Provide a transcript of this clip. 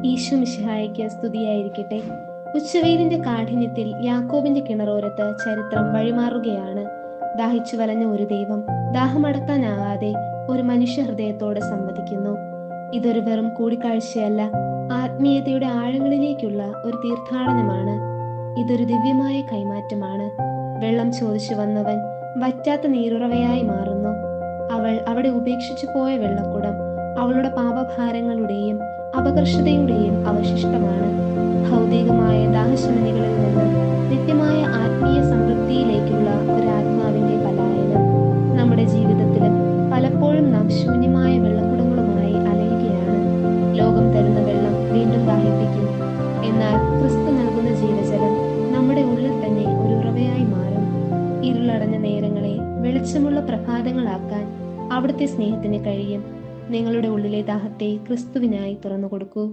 ഈശോ മിശിഹായ്ക്ക് സ്തുതിയായിരിക്കട്ടെ. ഉച്ചവെയിലിന്റെ കാഠിന്യത്തിൽ യാക്കോബിന്റെ കിണറോരത്ത് ചരിത്രം വഴിമാറുകയാണ്. ദാഹിച്ചു വലഞ്ഞ ഒരു ദൈവം ദാഹമടക്കാനാകാതെ ഒരു മനുഷ്യ ഹൃദയത്തോട് സംവദിക്കുന്നു. ഇതൊരു വെറും കൂടിക്കാഴ്ചയല്ല, ആത്മീയതയുടെ ആഴങ്ങളിലേക്കുള്ള ഒരു തീർത്ഥാടനമാണ്. ഇതൊരു ദിവ്യമായ കൈമാറ്റമാണ്. വെള്ളം ചോദിച്ചു വന്നവൻ വറ്റാത്ത നീരുറവയായി മാറുന്നു. അവൾ അവിടെ ഉപേക്ഷിച്ചു പോയ വെള്ളക്കുടം അവളുടെ പാപഭാരങ്ങളുടെയും അപകർഷതയുടെയും അവശിഷ്ടമാണ്. ഭൗതികമായ ദാഹശമനികളിൽ നിന്ന് നിത്യമായ ആത്മീയ സമൃദ്ധിയിലേക്കുള്ള ഒരു ആത്മാവിന്റെ പലായനം. നമ്മുടെ ജീവിതത്തിലും പലപ്പോഴും നാം ശൂന്യമായ വെള്ളക്കുടങ്ങളുമായി അലയുകയാണ്. ലോകം തരുന്ന വെള്ളം വീണ്ടും ദാഹിപ്പിക്കും. എന്നാൽ ക്രിസ്തു നൽകുന്ന ജീവജലം നമ്മുടെ ഉള്ളിൽ തന്നെ ഒരു ഉറവയായി മാറും. ഇരുളടഞ്ഞ നേരങ്ങളെ വെളിച്ചമുള്ള പ്രഭാതങ്ങളാക്കാൻ അവിടുത്തെ സ്നേഹത്തിന് കഴിയും. നിങ്ങളുടെ ഉള്ളിലെ ദാഹത്തെ ക്രിസ്തുവിനായി തുറന്നു കൊടുക്കൂ.